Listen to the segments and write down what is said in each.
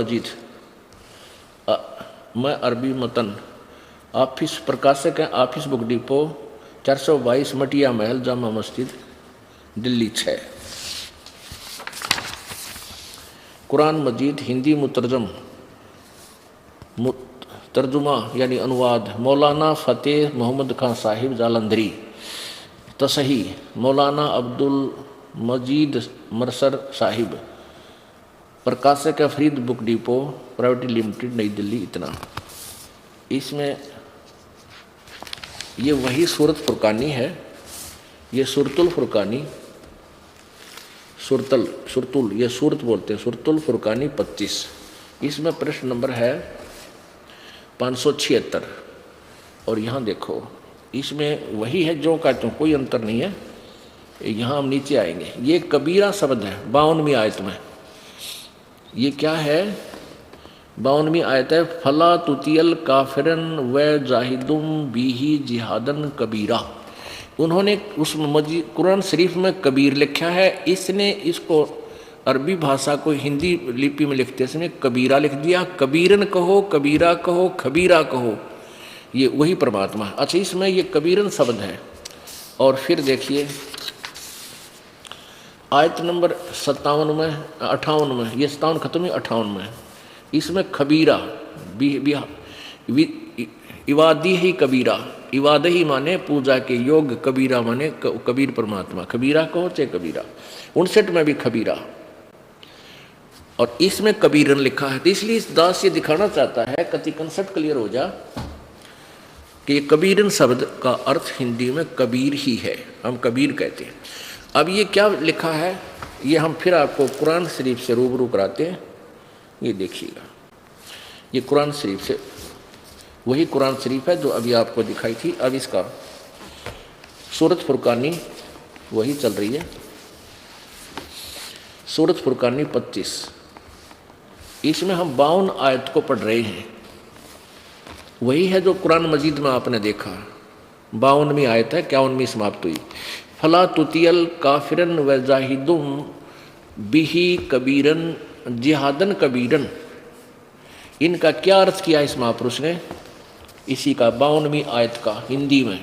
मजीद मैं अरबी मतन ऑफिस प्रकाशक है, ऑफिस बुक डिपो 422 मटिया महल जामा मस्जिद दिल्ली 6। कुरान मजीद हिंदी तर्जुमा यानी अनुवाद मौलाना फ़तेह मोहम्मद खान साहिब जालंधरी, तसही मौलाना अब्दुल मजीद मरसर साहिब, प्रकाशक है Farid book depot private limited नई दिल्ली। इतना इसमें ये वही सूरत फुरकानी है, ये सूरतुल फुरकानी सुरतुल ये सूरत बोलते हैं, सूरतुल फुरकानी 25। इसमें प्रश्न नंबर है 576। और यहाँ देखो इसमें वही है जो का त्यों, कोई अंतर नहीं है। यहाँ हम नीचे आएंगे, ये कबीरा शब्द है 52वीं आयत में। ये क्या है? 52वीं आयत है, फला तुतियल काफिरन व जाहिदुम बिही जिहादन कबीरा। उन्होंने उस कुरान शरीफ में कबीर लिखा है, इसने इसको अरबी भाषा को हिंदी लिपि में लिखते इसने कबीरा लिख दिया। कबीरन कहो, कबीरा कहो, खबीरा कहो, ये वही परमात्मा। अच्छा, इसमें ये कबीरन शब्द है। और फिर देखिए आयत नंबर 57 में 58 में, ये 57 खत्म है 58 में, इसमें खबीरा इवादी ही कबीरा, इवाद ही माने पूजा के योग, कबीरा माने कबीर परमात्मा। खबीरा कहो चाहे कबीरा, 59 में भी खबीरा और इसमें कबीरन लिखा है। तो इसलिए इस दास ये दिखाना चाहता है, कति कंसेप्ट क्लियर हो जा कि ये कबीरन शब्द का अर्थ हिंदी में कबीर ही है, हम कबीर कहते हैं। अब ये क्या लिखा है ये हम फिर आपको कुरान शरीफ से रूबरू कराते हैं। ये देखिएगा, ये कुरान शरीफ से वही कुरान शरीफ है जो अभी आपको दिखाई थी। अब इसका सूरत फुरकानी वही चल रही है, सूरत फुरकानी 25। इसमें हम 52 आयत को पढ़ रहे हैं, वही है जो कुरान मजीद में आपने देखा। 52वीं आयत है, 51वीं समाप्त हुई। फला तुतियल काफिरन व जाहिदुम बिही कबीरन जिहादन कबीरन। इनका क्या अर्थ किया इस महापुरुष ने? इसी का 52वीं आयत का हिंदी में,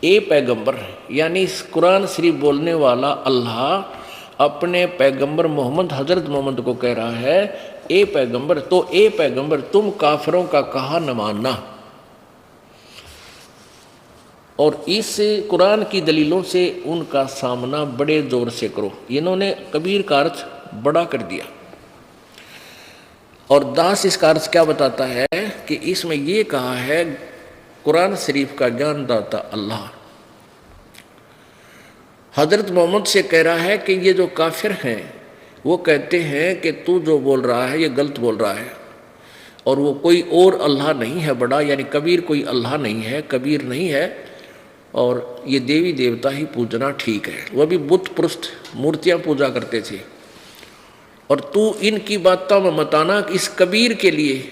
ए पैगंबर यानी इस कुरान शरीफ बोलने वाला अल्लाह अपने पैगंबर मोहम्मद हजरत मोहम्मद को कह रहा है, ए पैगंबर, तो ए पैगंबर तुम काफिरों का कहा न मानना। और इस कुरान की दलीलों से उनका सामना बड़े जोर से करो। इन्होंने कबीर का अर्थ बड़ा कर दिया। और दास इसका अर्थ क्या बताता है कि इसमें ये कहा है कुरान शरीफ का ज्ञानदाता अल्लाह हजरत मोहम्मद से कह रहा है कि ये जो काफिर हैं वो कहते हैं कि तू जो बोल रहा है ये गलत बोल रहा है, और वो कोई और अल्लाह नहीं है बड़ा, यानी कबीर कोई अल्लाह नहीं है, कबीर नहीं है, और ये देवी देवता ही पूजना ठीक है। वह भी बुत पृष्ठ मूर्तियां पूजा करते थे। और तू इनकी बातों में मत आना कि इस कबीर के लिए,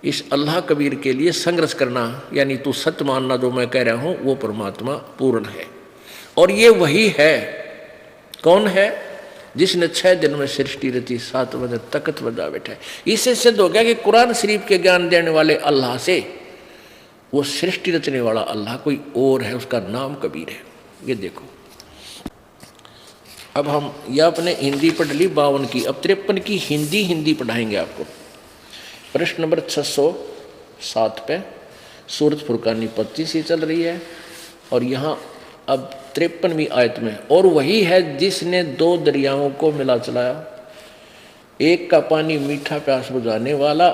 इस अल्लाह कबीर के लिए संघर्ष करना, यानी तू सत्य मानना जो मैं कह रहा हूं वो परमात्मा पूर्ण है। और ये वही है, कौन है? जिसने 6 दिन में सृष्टि रची, 7वें दिन तख्त बजा बैठा है। इससे सिद्ध हो गया कि कुरान शरीफ के ज्ञान देने वाले अल्लाह से वो सृष्टि रचने वाला अल्लाह कोई और है, उसका नाम कबीर है। ये देखो, अब हम यह अपने हिंदी पढ़ ली 52 की, अब 53 की हिंदी पढ़ाएंगे आपको। प्रश्न नंबर 607 पे सूरत फुरकानी 25 ही चल रही है। और यहाँ अब 53वीं आयत में, और वही है जिसने 2 दरियाओं को मिला चलाया, एक का पानी मीठा प्यास बुझाने वाला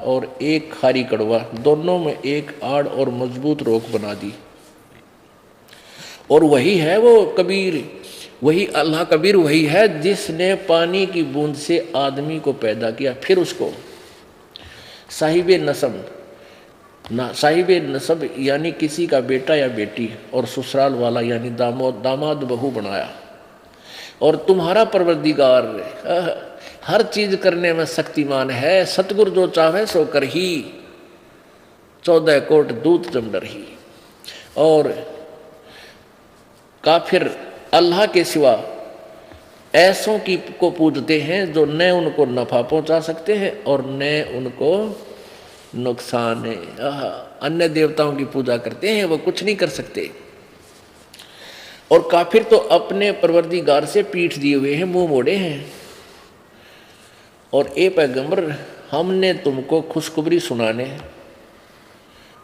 और एक खारी कड़वा, दोनों में एक आड़ और मजबूत रोक बना दी। और वही है वो कबीर, वही अल्लाह कबीर वही है जिसने पानी की बूंद से आदमी को पैदा किया, फिर उसको साहिबे नसब यानी किसी का बेटा या बेटी, और ससुराल वाला यानी दामाद बहू बनाया। और तुम्हारा परवरदिगार हर चीज करने में शक्तिमान है, सतगुर जो चाहे सो कर ही, 14 कोट दूत जमडर ही। और काफिर अल्लाह के सिवा ऐसों की को पूजते हैं जो न उनको नफा पहुंचा सकते हैं और न उनको नुकसान है। अन्य देवताओं की पूजा करते हैं, वो कुछ नहीं कर सकते। और काफिर तो अपने परवरदिगार से पीठ दिए हुए हैं, मुंह मोड़े हैं। और ए पैगंबर, हमने तुमको खुशखबरी सुनाने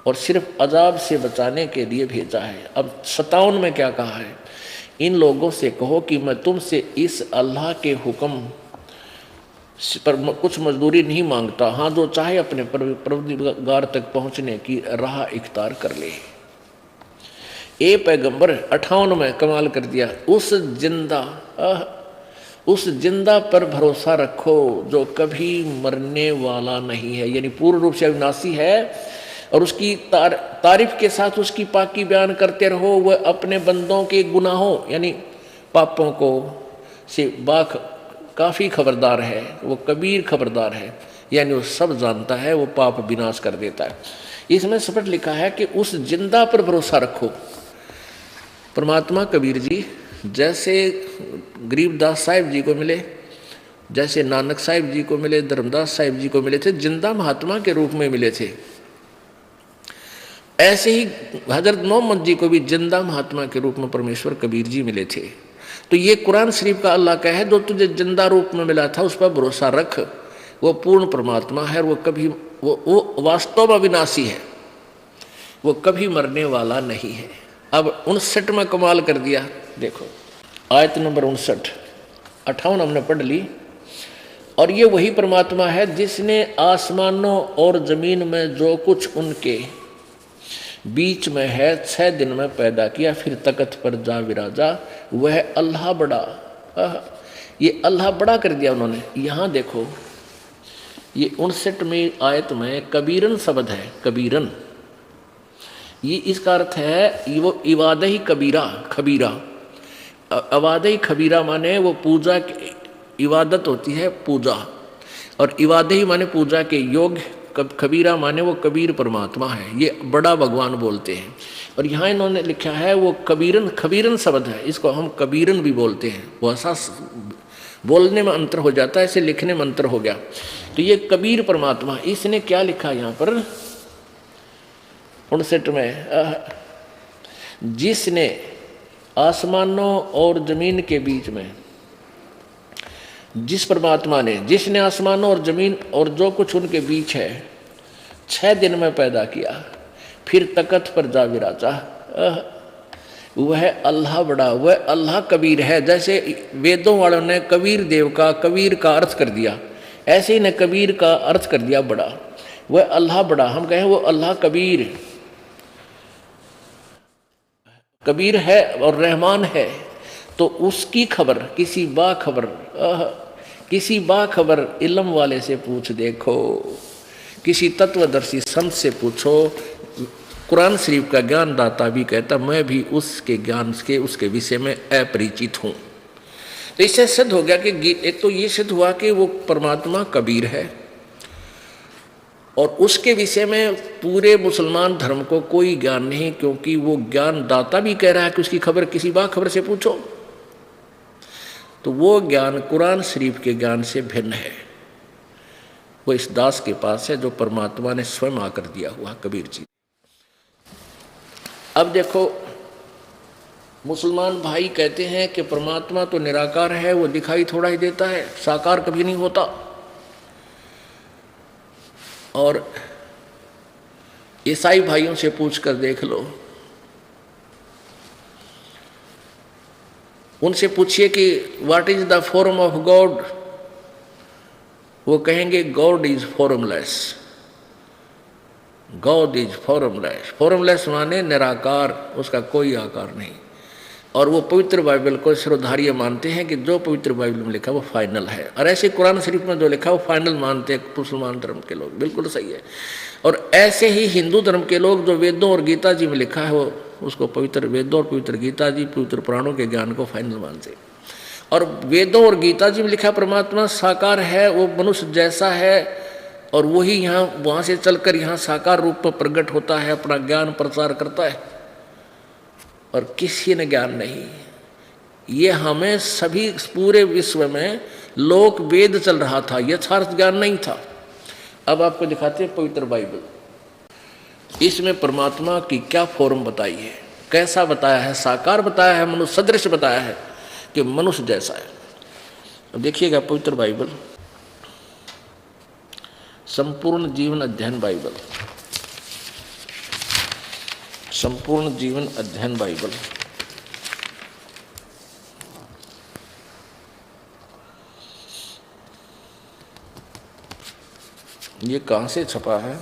और सिर्फ अजाब से बचाने के लिए भेजा है। अब 57 में क्या कहा है, इन लोगों से कहो कि मैं तुमसे इस अल्लाह के हुक्म पर कुछ मजदूरी नहीं मांगता। हाँ, जो चाहे अपने परवरदिगार तक पहुंचने की राह इख्तियार कर ले। ए पैगंबर 58 में कमाल कर दिया, उस जिंदा पर भरोसा रखो जो कभी मरने वाला नहीं है, यानी पूर्ण रूप से अविनाशी है। और उसकी तारीफ के साथ उसकी पाकी बयान करते रहो। वह अपने बंदों के गुनाहों यानी पापों को से काफ़ी खबरदार है, वो कबीर खबरदार है, यानी वो सब जानता है, वो पाप विनाश कर देता है। इसमें स्पष्ट लिखा है कि उस जिंदा पर भरोसा रखो। परमात्मा कबीर जी जैसे गरीबदास साहिब जी को मिले, जैसे नानक साहिब जी को मिले, धर्मदास साहिब जी को मिले थे, जिंदा महात्मा के रूप में मिले थे, ऐसे ही हजरत मोहम्मद जी को भी जिंदा महात्मा के रूप में परमेश्वर कबीर जी मिले थे। तो ये कुरान शरीफ का अल्लाह का है, जो तुझे जिंदा रूप में मिला था उस पर भरोसा रख। वो पूर्ण परमात्मा है, वो कभी वो वास्तव में अविनाशी है, वो कभी मरने वाला नहीं है। अब 59 में कमाल कर दिया, देखो आयत नंबर 59, 58 हमने पढ़ ली। और ये वही परमात्मा है जिसने आसमानों और जमीन में जो कुछ उनके बीच में है 6 दिन में पैदा किया, फिर तख्त पर जा विराजा। वह अल्लाह बड़ा, ये अल्लाह बड़ा कर दिया उन्होंने। यहाँ देखो ये 59वीं आयत में कबीरन शब्द है, कबीरन, ये इसका अर्थ है वो इबादही कबीरा, खबीरा। इबादही खबीरा माने वो पूजा की इबादत होती है, पूजा, और इबादही माने पूजा के योग्य, कबीरा माने वो कबीर परमात्मा है, ये बड़ा भगवान बोलते हैं। और यहाँ इन्होंने लिखा है वो कबीरन, खबीरन शब्द है, इसको हम कबीरन भी बोलते हैं। वो ऐसा बोलने में अंतर हो जाता है, इसे लिखने में अंतर हो गया। तो ये कबीर परमात्मा, इसने क्या लिखा यहाँ पर 59 में, जिसने आसमानों और जमीन के बीच में, जिस परमात्मा ने, जिसने आसमानों और जमीन और जो कुछ उनके बीच है 6 दिन में पैदा किया, फिर तख्त पर जा विराजा। वह अल्लाह बड़ा, वह अल्लाह कबीर है। जैसे वेदों वालों ने कबीर देव का, कबीर का अर्थ कर दिया, ऐसे ही ने कबीर का अर्थ कर दिया बड़ा। वह अल्लाह बड़ा, हम कहें वो अल्लाह कबीर, कबीर है और रहमान है। तो उसकी खबर किसी बाखबर इल्म वाले से पूछ देखो, किसी तत्वदर्शी संत से पूछो। कुरान शरीफ का ज्ञान दाता भी कहता मैं भी उसके ज्ञान के उसके विषय में अपरिचित हूँ। तो इससे सिद्ध हो गया कि एक तो ये सिद्ध हुआ कि वो परमात्मा कबीर है, और उसके विषय में पूरे मुसलमान धर्म को कोई ज्ञान नहीं, क्योंकि वो ज्ञान दाता भी कह रहा है कि उसकी खबर किसी बाखबर से पूछो। तो वो ज्ञान कुरान शरीफ के ज्ञान से भिन्न है, वो इस दास के पास है जो परमात्मा ने स्वयं आकर दिया हुआ, कबीर जी। अब देखो मुसलमान भाई कहते हैं कि परमात्मा तो निराकार है, वो दिखाई थोड़ा ही देता है, साकार कभी नहीं होता। और ईसाई भाइयों से पूछकर देख लो, उनसे पूछिए कि what is the form of God, वो कहेंगे God is formless, God is formless. Formless माने निराकार, उसका कोई आकार नहीं। और वो पवित्र बाइबल को सिरोधार्य मानते हैं कि जो पवित्र बाइबल में लिखा वो फाइनल है, और ऐसे कुरान शरीफ में जो लिखा वो फाइनल मानते हैं मुसलमान धर्म के लोग, बिल्कुल सही है। और ऐसे ही हिंदू धर्म के लोग जो वेदों और गीता जी में लिखा है वो उसको पवित्र वेदों और पवित्र गीता जी, पवित्र पुराणों के ज्ञान को फाइनल मानते। और वेदों और गीता जी में लिखा परमात्मा साकार है, वो मनुष्य जैसा है, और वही यहाँ वहाँ से चलकर यहाँ साकार रूप में प्रकट होता है, अपना ज्ञान प्रचार करता है, और किसी ने ज्ञान नहीं। ये हमें सभी पूरे विश्व में लोक वेद चल रहा था, यथार्थ ज्ञान नहीं था। अब आपको दिखाते हैं पवित्र बाइबल, इसमें परमात्मा की क्या फॉर्म बताई है, कैसा बताया है, साकार बताया है, मनुष्य सदृश बताया है कि मनुष्य जैसा है। अब देखिएगा पवित्र बाइबल, संपूर्ण जीवन अध्ययन बाइबल, संपूर्ण जीवन अध्ययन बाइबल, ये कहाँ से छपा है?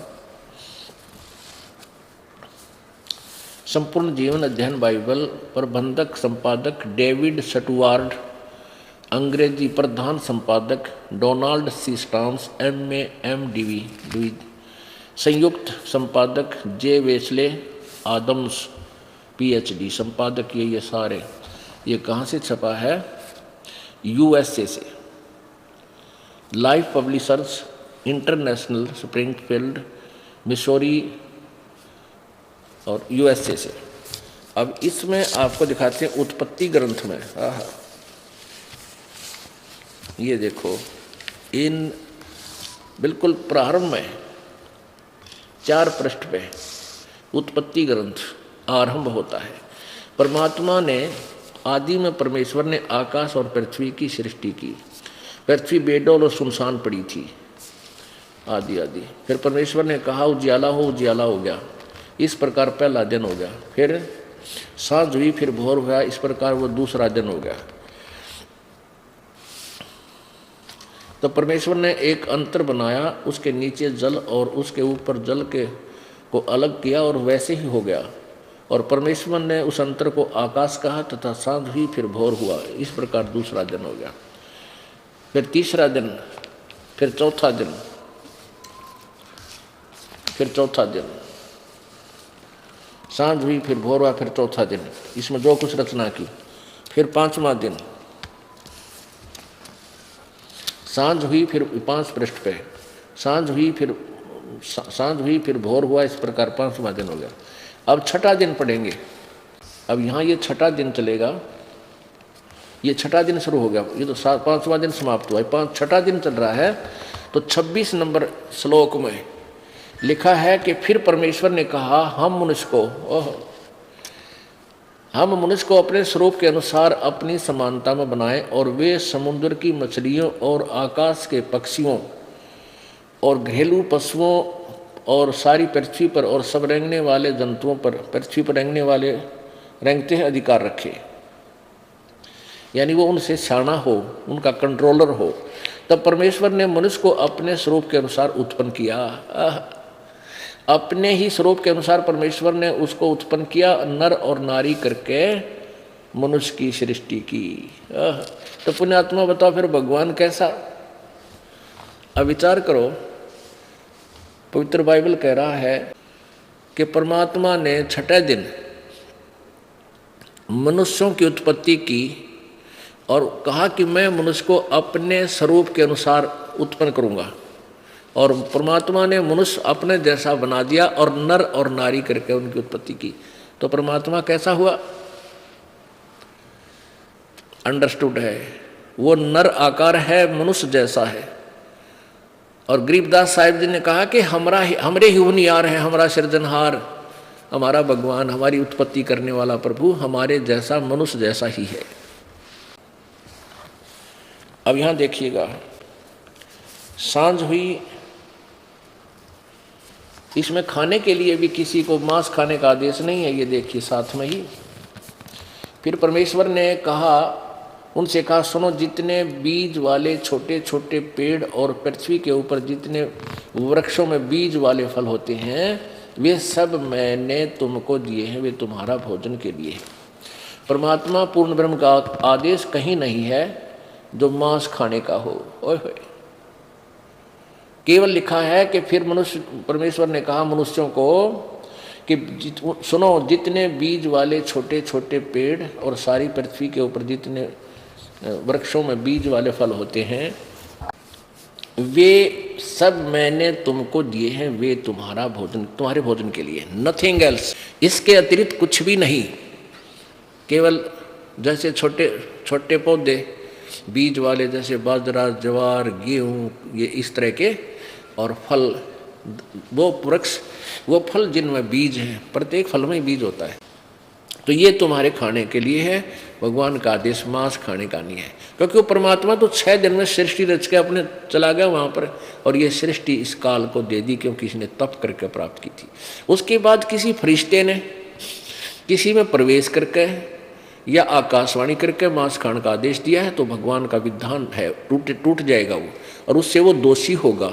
संपूर्ण जीवन अध्ययन बाइबल, प्रबंधक संपादक डेविड स्टुअर्ट, अंग्रेजी प्रधान संपादक Donald C Stamps MA MDV, संयुक्त संपादक जे वेस्ले आदम्स PhD, संपादक ये सारे। ये कहाँ से छपा है? USA से। Life publishers international, Springfield Missouri और USA से। अब इसमें आपको दिखाते हैं उत्पत्ति ग्रंथ में, ये देखो, इन बिल्कुल प्रारंभ में 4 पृष्ठ पे उत्पत्ति ग्रंथ आरंभ होता है। परमात्मा ने आदि में, परमेश्वर ने आकाश और पृथ्वी की सृष्टि की। पृथ्वी बेडौल और सुनसान पड़ी थी आदि आदि। फिर परमेश्वर ने कहा उजियाला हो, उजियाला हो गया। इस प्रकार पहला दिन हो गया। फिर सांझ हुई, फिर भोर हुआ, इस प्रकार वो दूसरा दिन हो गया। तो परमेश्वर ने एक अंतर बनाया, उसके नीचे जल और उसके ऊपर जल के को अलग किया और वैसे ही हो गया। और परमेश्वर ने उस अंतर को आकाश कहा तथा सांझ हुई, फिर भोर हुआ, इस प्रकार दूसरा दिन हो गया। फिर तीसरा दिन, फिर चौथा दिन, फिर चौथा दिन, सांझ हुई, फिर भोर हुआ, फिर चौथा दिन, इसमें जो कुछ रचना की। फिर पांचवा दिन, सांझ हुई, फिर 5 पृष्ठ पे सांझ हुई, फिर भोर हुआ, इस प्रकार 5वां दिन हो गया। अब छठा दिन पढ़ेंगे। अब यहाँ ये छठा दिन चलेगा, ये छठा दिन शुरू हो गया, ये तो 5वां दिन समाप्त हुआ, छठा दिन चल रहा है। तो 26 नंबर श्लोक में लिखा है कि फिर परमेश्वर ने कहा हम मनुष्य को अपने स्वरूप के अनुसार अपनी समानता में बनाएं और वे समुद्र की मछलियों और आकाश के पक्षियों और घरेलू पशुओं और सारी पृथ्वी पर और सब रेंगने वाले जंतुओं पर, पृथ्वी पर रेंगते हैं अधिकार रखे। यानी वो उनसे शाना हो, उनका कंट्रोलर हो। तब परमेश्वर ने मनुष्य को अपने स्वरूप के अनुसार उत्पन्न किया। अपने ही स्वरूप के अनुसार परमेश्वर ने उसको उत्पन्न किया, नर और नारी करके मनुष्य की सृष्टि की। तो पुण्यात्मा बताओ फिर भगवान कैसा? अब विचार करो, पवित्र बाइबल कह रहा है कि परमात्मा ने छठे दिन मनुष्यों की उत्पत्ति की और कहा कि मैं मनुष्य को अपने स्वरूप के अनुसार उत्पन्न करूंगा। और परमात्मा ने मनुष्य अपने जैसा बना दिया और नर और नारी करके उनकी उत्पत्ति की। तो परमात्मा कैसा हुआ? अंडरस्टूड है, वो नर आकार है, मनुष्य जैसा है। और गरीबदास साहिब जी ने कहा कि हमरे ही होनियार है, हमारा सृजनहार, हमारा भगवान, हमारी उत्पत्ति करने वाला प्रभु हमारे जैसा, मनुष्य जैसा ही है। अब यहां देखिएगा, सांझ हुई, इसमें खाने के लिए भी किसी को मांस खाने का आदेश नहीं है, ये देखिए साथ में ही। फिर परमेश्वर ने कहा, उनसे कहा सुनो, जितने बीज वाले छोटे छोटे पेड़ और पृथ्वी के ऊपर जितने वृक्षों में बीज वाले फल होते हैं वे सब मैंने तुमको दिए हैं, वे तुम्हारा भोजन के लिए है। परमात्मा पूर्ण ब्रह्म का आदेश कहीं नहीं है जो मांस खाने का हो। ओए होए, केवल लिखा है कि फिर परमेश्वर ने कहा मनुष्यों को कि सुनो, जितने बीज वाले छोटे छोटे पेड़ और सारी पृथ्वी के ऊपर जितने वृक्षों में बीज वाले फल होते हैं वे सब मैंने तुमको दिए हैं, वे तुम्हारा भोजन, तुम्हारे भोजन के लिए, नथिंग एल्स। इसके अतिरिक्त कुछ भी नहीं, केवल जैसे छोटे छोटे पौधे बीज वाले, जैसे बाजरा, ज्वार, गेहूँ, ये इस तरह के, और फल वो वृक्ष, वो फल जिनमें बीज हैं, प्रत्येक फल में बीज होता है। तो ये तुम्हारे खाने के लिए है, भगवान का आदेश मांस खाने का नहीं है, क्योंकि वो परमात्मा तो 6 दिन में सृष्टि रच के अपने चला गया वहाँ पर, और ये सृष्टि इस काल को दे दी क्योंकि इसने तप करके प्राप्त की थी। उसके बाद किसी फरिश्ते ने किसी में प्रवेश करके या आकाशवाणी करके मांस खाने का आदेश दिया है, तो भगवान का विधान है, टूट जाएगा वो, और उससे वो दोषी होगा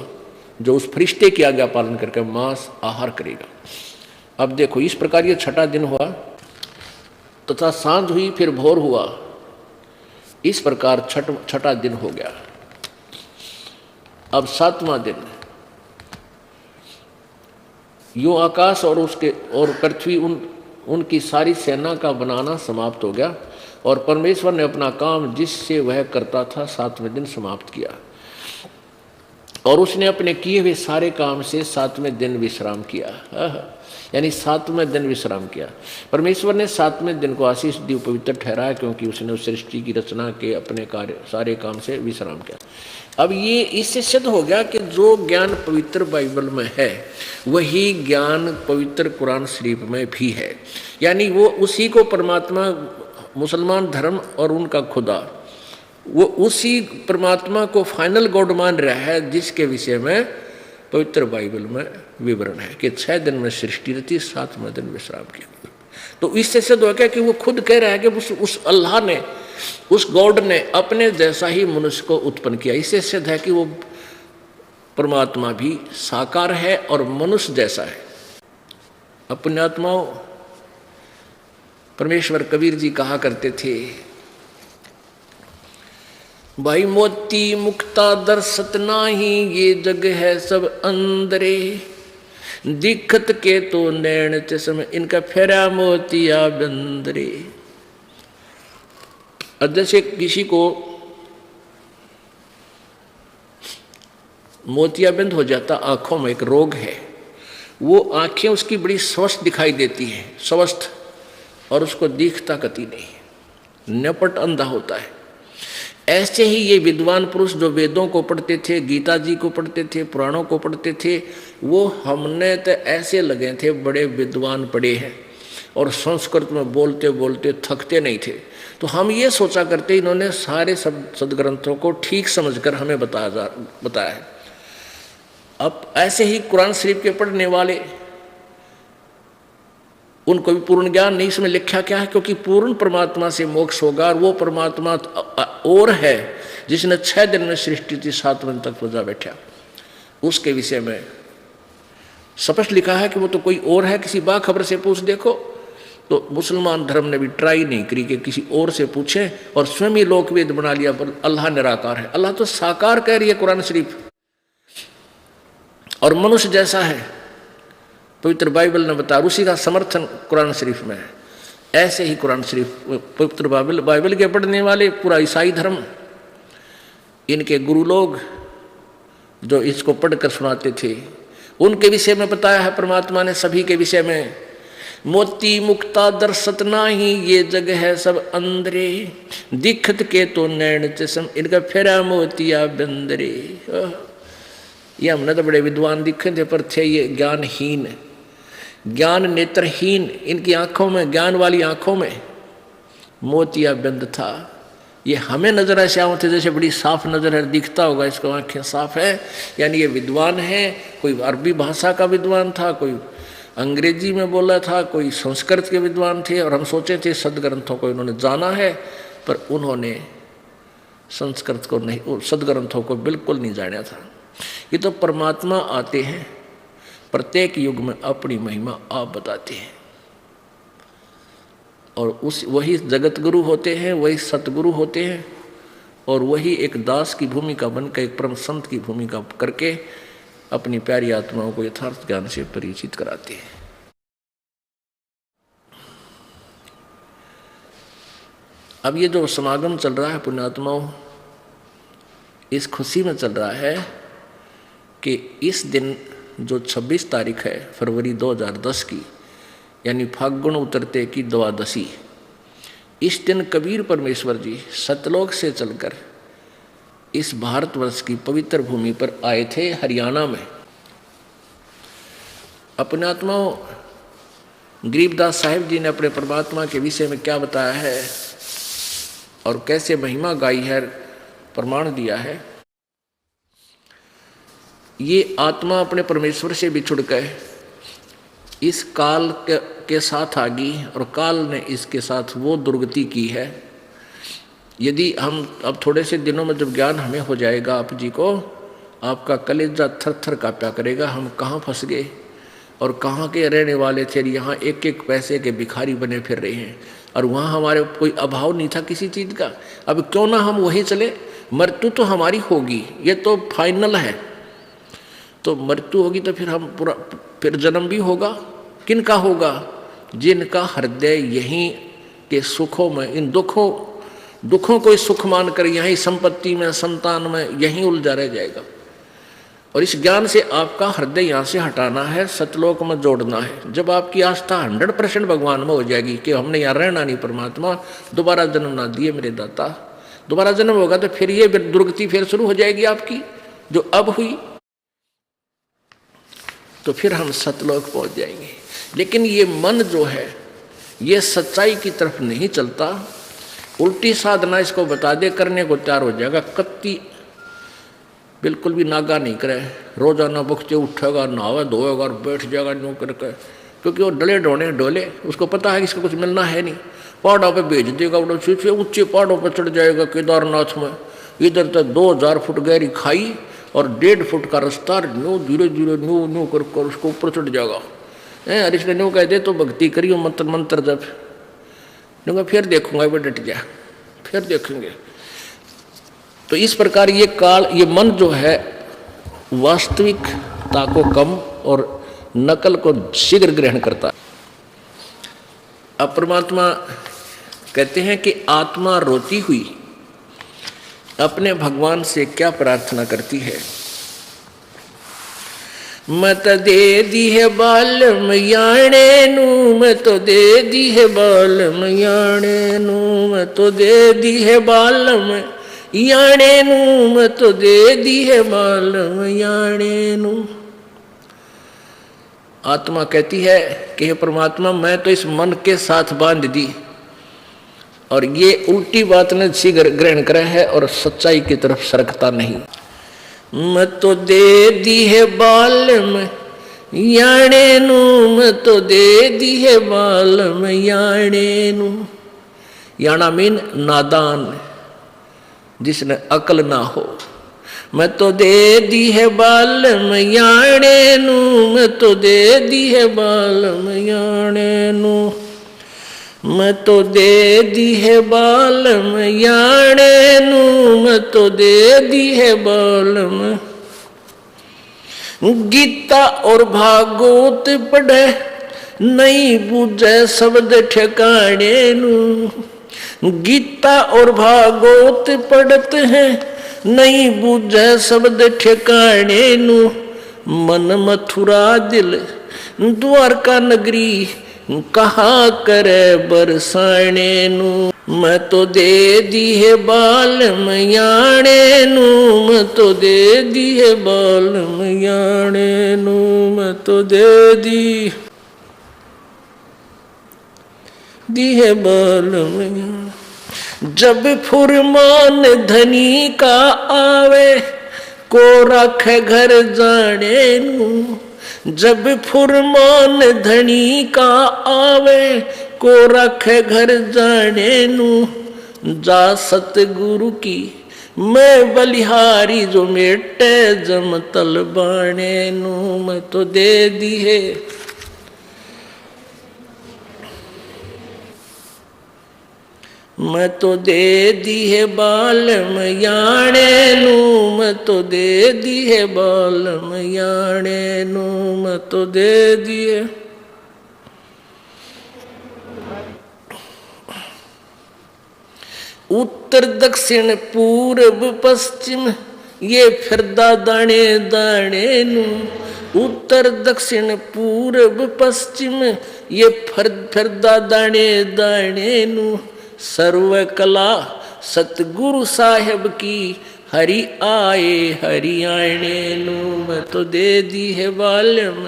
जो उस फरिश्ते की आज्ञा पालन करके मांस आहार करेगा। अब देखो, इस प्रकार ये 6ठा दिन हुआ, तथा सांझ हुई, फिर भोर हुआ, इस प्रकार 6ठा दिन हो गया। अब 7वां दिन, यूं आकाश और उसके और पृथ्वी उनकी सारी सेना का बनाना समाप्त हो गया, और परमेश्वर ने अपना काम जिससे वह करता था 7वें दिन समाप्त किया, और उसने अपने किए हुए सारे काम से 7वें दिन विश्राम किया। यानी 7वें दिन विश्राम किया। परमेश्वर ने 7वें दिन को आशीष दी, पवित्र ठहराया, क्योंकि उसने उस सृष्टि की रचना के अपने कार्य सारे काम से विश्राम किया। अब ये इससे सिद्ध हो गया कि जो ज्ञान पवित्र बाइबल में है वही ज्ञान पवित्र कुरान शरीफ में भी है। यानी वो उसी को परमात्मा, मुसलमान धर्म और उनका खुदा, वो उसी परमात्मा को फाइनल गॉड मान रहा है, जिसके विषय में पवित्र बाइबल में विवरण है कि 6 दिन में सृष्टि रची, 7वें दिन विश्राम किया। तो इससे सिद्ध हो गया कि वो खुद कह रहा है कि उस अल्लाह ने, उस गॉड ने अपने जैसा ही मनुष्य को उत्पन्न किया। इससे सिद्ध है कि वो परमात्मा भी साकार है और मनुष्य जैसा है। अपने आत्माओं, परमेश्वर कबीर जी कहा करते थे, भाई मोती मुक्ता दर्शत नाही, ये जग है सब अंदरे, दिखत के तो नैन चश्म, इनका फेरा मोतिया बंदरे। जैसे किसी को मोतियाबिंद हो जाता, आंखों में एक रोग है, वो आंखें उसकी बड़ी स्वस्थ दिखाई देती हैं, स्वस्थ, और उसको दिखता कती नहीं, नपट अंधा होता है। ऐसे ही ये विद्वान पुरुष जो वेदों को पढ़ते थे, गीता जी को पढ़ते थे, पुराणों को पढ़ते थे, वो हमने तो ऐसे लगे थे बड़े विद्वान पढ़े हैं, और संस्कृत में बोलते बोलते थकते नहीं थे। तो हम ये सोचा करते इन्होंने सारे सदग्रंथों को ठीक समझकर हमें बताया है। अब ऐसे ही कुरान शरीफ के पढ़ने वाले, उनको भी पूर्ण ज्ञान नहीं, इसमें लिखा क्या है, क्योंकि पूर्ण परमात्मा से मोक्ष होगा, और वो परमात्मा और है जिसने 6 दिन में सृष्टि थी, 7वें तक पूजा बैठा, उसके विषय में स्पष्ट लिखा है कि वो तो कोई और है, किसी बाखबर से पूछ देखो। तो मुसलमान धर्म ने भी ट्राई नहीं करी कि किसी और से पूछें, और स्वयं ही लोकवेद बना लिया, पर अल्लाह निराकार है। अल्लाह तो साकार कह रही है कुरान शरीफ, और मनुष्य जैसा है, पवित्र बाइबल ने बताया, उसी का समर्थन कुरान शरीफ में है। ऐसे ही कुरान शरीफ, पवित्र बाइबल के पढ़ने वाले, पूरा ईसाई धर्म, इनके गुरु लोग जो इसको पढ़कर सुनाते थे, उनके विषय में बताया है परमात्मा ने सभी के विषय में, मोती मुक्ता दर्शत नाही, ये जग है सब अंदरे, दिखत के तो नैन चश्म, इनका फेरा मोतिया बंदरे। ये हमने तो बड़े विद्वान दिखे थे, पर थे ये ज्ञानहीन, ज्ञान नेत्रहीन। इनकी आंखों में, ज्ञान वाली आंखों में मोतिया बंद था। ये हमें नजर ऐसे आते जैसे बड़ी साफ नजर है, दिखता होगा इसको आंखें साफ है, यानी ये विद्वान है। कोई अरबी भाषा का विद्वान था, कोई अंग्रेजी में बोला था, कोई संस्कृत के विद्वान थे, और हम सोचे थे सदग्रंथों को इन्होंने जाना है, पर उन्होंने संस्कृत को नहीं, सदग्रंथों को बिल्कुल नहीं जाना था। ये तो परमात्मा आते हैं, प्रत्येक युग में अपनी महिमा आप बताते हैं, और वही जगत गुरु होते हैं, वही सतगुरु होते हैं, और वही एक दास की भूमिका बनकर, एक परम संत की भूमिका करके अपनी प्यारी आत्माओं को यथार्थ ज्ञान से परिचित कराते हैं। अब ये जो समागम चल रहा है पुण्यात्माओं, इस खुशी में चल रहा है कि इस दिन जो 26 तारीख है फरवरी 2010 की, यानी फाल्गुन उतरते की द्वादशी, इस दिन कबीर परमेश्वर जी सतलोक से चलकर इस भारतवर्ष की पवित्र भूमि पर आए थे, हरियाणा में। अपने आत्माओं, गरीबदास साहिब जी ने अपने परमात्मा के विषय में क्या बताया है और कैसे महिमा गाई है, प्रमाण दिया है। ये आत्मा अपने परमेश्वर से बिछुड़ गए, इस काल के साथ आ गई और काल ने इसके साथ वो दुर्गति की है। यदि हम अब थोड़े से दिनों में जब ज्ञान हमें हो जाएगा, आप जी को, आपका कलेजा थर थर कांपा करेगा। हम कहाँ फंस गए और कहाँ के रहने वाले थे, यहाँ एक एक पैसे के भिखारी बने फिर रहे हैं और वहाँ हमारे कोई अभाव नहीं था किसी चीज़ का। अब क्यों ना हम वहीं चले। मृत्यु तो हमारी होगी, ये तो फाइनल है। तो मृत्यु होगी तो फिर हम पूरा, फिर जन्म भी होगा। किनका होगा? जिनका हृदय यहीं के सुखों में, इन दुखों को सुख मानकर यहीं संपत्ति में, संतान में यहीं उलझा रह जाएगा। और इस ज्ञान से आपका हृदय यहाँ से हटाना है, सतलोक में जोड़ना है। जब आपकी आस्था 100% भगवान में हो जाएगी कि हमने यहाँ रहना नहीं, परमात्मा दोबारा जन्म ना दिए मेरे दाता, दोबारा जन्म होगा तो फिर ये दुर्गति फिर शुरू हो जाएगी आपकी जो अब हुई, तो फिर हम सतलोक पहुंच जाएंगे। लेकिन ये मन जो है ये सच्चाई की तरफ नहीं चलता, उल्टी साधना इसको बता दे करने को तैयार हो जाएगा। कत्ती बिल्कुल भी नागा नहीं करे, रोजाना बख्ते उठेगा, नहावे धोएगा और बैठ जाएगा न्यू करके, क्योंकि वो डले डोले, उसको पता है कि इसका कुछ मिलना है नहीं। पहाड़ों पे भेज देगा, ऊंचे पहाड़ों पर चढ़ जाएगा केदारनाथ में, इधर तक 2000 फुट गहरी खाई और 1.5 फुट का रास्ता, न्यू धीरे धीरे न्यू कर उसको ऊपर चढ़ जाएगा। अरे इसने न्यू कह दे तो भक्ति करियो, मंत्र जब न्यू फिर देखूंगा, वो डट जा, फिर देखेंगे। तो इस प्रकार ये काल, ये मन जो है वास्तविकता को कम और नकल को शीघ्र ग्रहण करता है। अब परमात्मा कहते हैं कि आत्मा रोती हुई अपने भगवान से क्या प्रार्थना करती है। मत दे दी है बालम याणे नू, मैं तो दे दी है बालम याणे नू, मैं तो दे दी है बालम याणे नू, मैं तो दे दी है बालम याणे नू। आत्मा कहती है कि हे परमात्मा, मैं तो इस मन के साथ बांध दी और ये उल्टी बात ने शीघ्र ग्रहण करा है और सच्चाई की तरफ सरकता नहीं। मैं तो दे दी है बालम याणे नू, मैं तो दे दी है बालम याणे नू। याना मीन नादान, जिसने अकल ना हो। मैं तो दे दी है बालम याणे नू, मैं तो दे दी है बालम याणे नू, मैं तो दे दी है बालम याणे नू, मैं तो दे दी है बालम। गीता और भागवत पढ़े नहीं बूझे शब्द ठिकाने नू, गीता और भागवत पढ़ते हैं नहीं बूझे शब्द ठिकाने नू। मन मथुरा दिल द्वारका नगरी कहा करे बरसाने नू। मैं तो दे दी है बालम याणे नू, मैं तो दे दी है बालम याणे नू, मैं तो दे दी है बालम याणे। जब फुरमान धनी का आवे को रखे घर जाने नू, जब फुरमान धनी का आवे को रखे घर जाने नू। जा सतगुरु की मैं बलिहारी जो मेटे जम तल बाणे नू। मैं तो दे दी है मैं तो दे दी है बालम याणे नू, मैं तो दे दी है बालम याणे नू, मैं तो दे दी है। उत्तर दक्षिण पूर्व पश्चिम ये फिरदा दाने दाने नू। उत्तर दक्षिण पूर्व पश्चिम ये फिरदा दाने दाने नू। सर्व कला सतगुरु साहेब की, हरि आए हरियाणे नू मैं तो दे दी है बालम,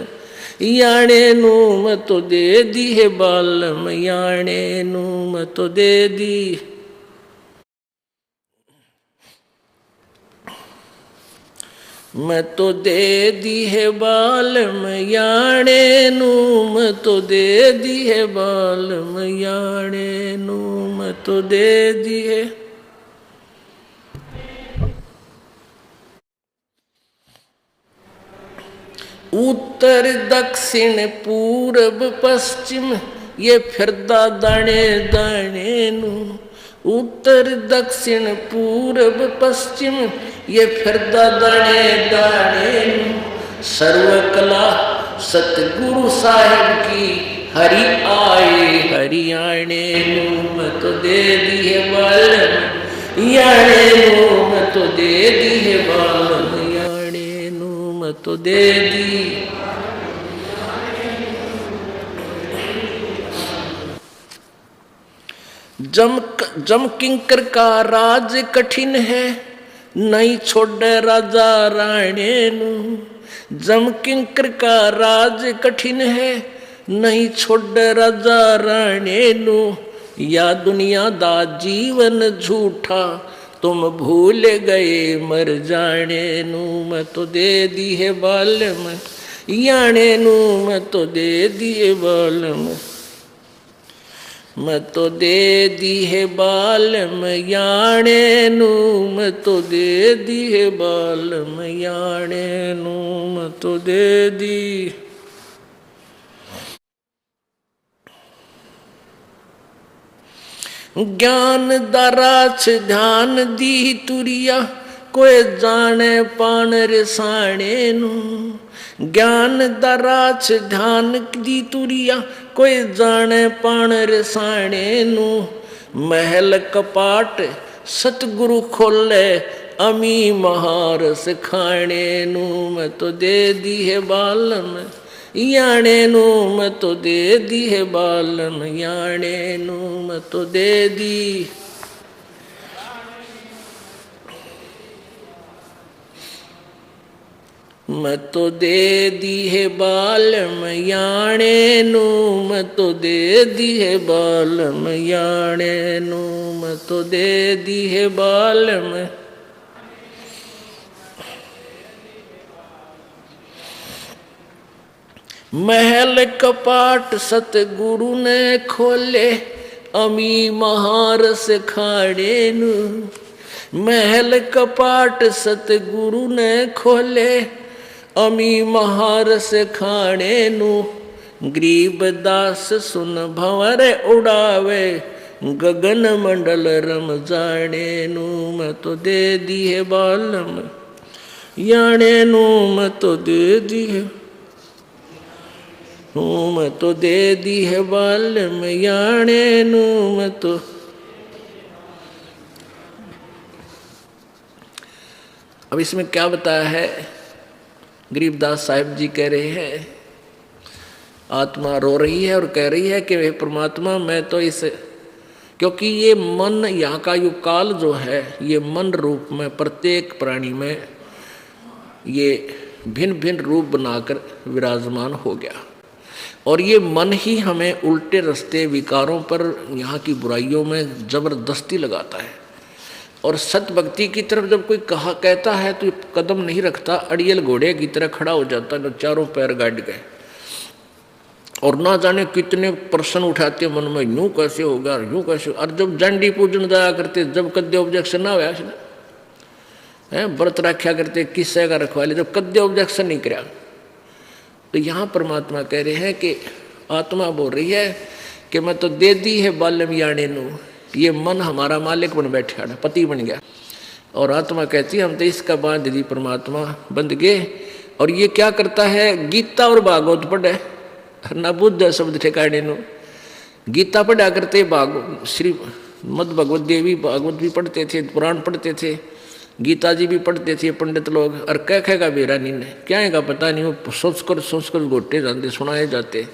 याणे नू मैं तो दे दी है बालम, याणे नू मैं तो दे दी। मैं तो दे दी है बालम याणे नू, मैं तो दे दी है बालम याणे नू, मैं तो दे दी है। उत्तर दक्षिण पूरब पश्चिम ये फिरदा दाने दाने नू, उत्तर दक्षिण पूरब पश्चिम ये फिरदा दाने दाने नू, सर्व कला सतगुरु साहेब की, हरि आए हरियाणे नू मैं तो दे दी है बालम, याणे नू मैं तो दे दी है बालम, याणे नू मैं तो दे दी। जम किंकर का राज कठिन है, नहीं छोड़े राजा राणे नू, जम किंकर का राज कठिन है, नहीं छोड़े राजा राणे नू, या दुनिया दा जीवन झूठा, तुम भूल गए मर जाने नू, मैं तो दे दी है बालम, याणे नू मैं तो दे दी है बालम, मैं तो दे दी है बालम याणे नू, मैं तो दे दी है बालम याणे नू, मैं तो दे दी। ज्ञान दराछ ध्यान दी तुरिया, कोई जाने पान रिसाणे नू, ज्ञान दराछ ध्यान दी तुरिया, कोई जाने पान रिसाणे नू, महल कपाट सतगुरु खोले, अमी महार सिखाणे नू, मैं तो दे दी है बालम, याणे नू मैं तो दे दी है बालम, याणे नू मैं तो दे दी। मैं तो दे दी है बालम याणे नू, मैं तो दे दी है बालम याणे नू, मैं तो दे दी है बालम। महल कपाट सतगुरु ने खोले, अमी महार सिखाणे नू, महल कपाट सतगुरु ने खोले, अमी महार सिखाणे नू, गरीब दास सुन भंवर उड़ावे, गगन मंडल रम जाने नू, मैं तो दे दी है बालम याणे नू, मैं तो दे दी है, मैं तो दे दी है बालम याणे नू, मैं तो। अब इसमें क्या बताया है, गरीबदास साहिब जी कह रहे हैं, आत्मा रो रही है और कह रही है कि वे परमात्मा मैं तो इस, क्योंकि ये मन यहाँ का यो काल जो है, ये मन रूप में प्रत्येक प्राणी में ये भिन्न भिन्न रूप बनाकर विराजमान हो गया, और ये मन ही हमें उल्टे रास्ते विकारों पर, यहाँ की बुराइयों में जबरदस्ती लगाता है। और सत भक्ति की तरफ जब कोई कहता है तो कदम नहीं रखता, अड़ियल घोड़े की तरह खड़ा हो जाता है, चारों पैर गाड़ गए, और ना जाने कितने प्रश्न उठाते मन में, यूं कैसे होगा, यूं कैसे। और जब जंडी पूजन जाया करते, जब कद्य ऑब्जेक्शन ना हुआ है, व्रत रखा करते, किस्से का रखवा ले, जब कद्य ऑब्जेक्शन नहीं कराया, तो यहाँ परमात्मा कह रहे हैं कि आत्मा बोल रही है कि मैं तो दे दी है बाल्यम याणे नू, ये मन हमारा मालिक बन बैठा, पति बन गया, और आत्मा कहती है हम तो इसका बांध दी, परमात्मा बंध गए। और ये क्या करता है, गीता और भागवत पढ़े, ना बुद्ध शब्द ठिकाने नो, गीता पढ़ा करते, श्री मद भगवत देवी भागवत भी पढ़ते थे, पुराण पढ़ते थे, गीता जी भी पढ़ते थे पंडित लोग, और कह कहेगा बेरा नी ने क्या है का पता नहीं, वो सोच कर घोटे जाते, सुनाए जाते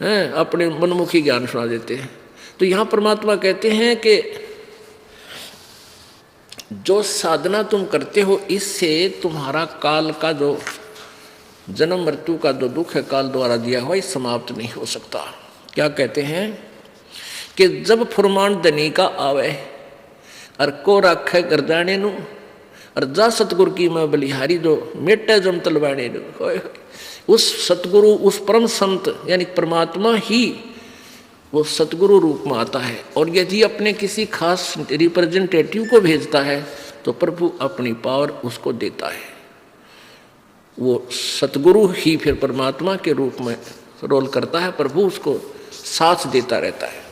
हैं, अपने मनमुखी ज्ञान सुना देते हैं। तो यहाँ परमात्मा कहते हैं कि जो साधना तुम करते हो इससे तुम्हारा काल का जो जन्म मृत्यु का जो दुख है काल द्वारा दिया हुआ ये समाप्त नहीं हो सकता। क्या कहते हैं कि जब फुरमान धनी का आवे और को रखे गर्दाने नु और जा सतगुरु की मैं बलिहारी जो मेटे जम तलवाने नु, उस सतगुरु उस परम संत यानी परमात्मा ही वो सतगुरु रूप में आता है। और यदि अपने किसी खास रिप्रेजेंटेटिव को भेजता है तो प्रभु अपनी पावर उसको देता है। वो सतगुरु ही फिर परमात्मा के रूप में रोल करता है, प्रभु उसको साथ देता रहता है।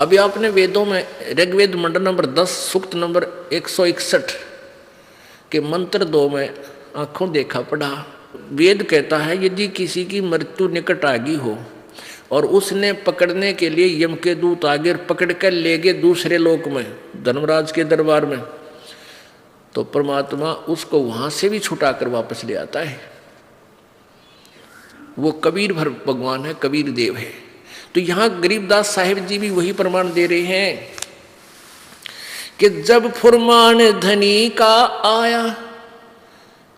अभी आपने वेदों में ऋग्वेद मंडल नंबर 10 सूक्त नंबर 161 के मंत्र 2 में आंखों देखा पढ़ा। वेद कहता है यदि किसी की मृत्यु निकट आ गई हो और उसने पकड़ने के लिए यम के दूत आगे पकड़ कर ले गए दूसरे लोक में धर्मराज के दरबार में, तो परमात्मा उसको वहां से भी छुटा कर वापस ले आता है। वो कबीर भर भगवान है, कबीर देव है। तो यहां गरीबदास साहिब जी भी वही प्रमाण दे रहे हैं कि जब फुरमान धनी का आया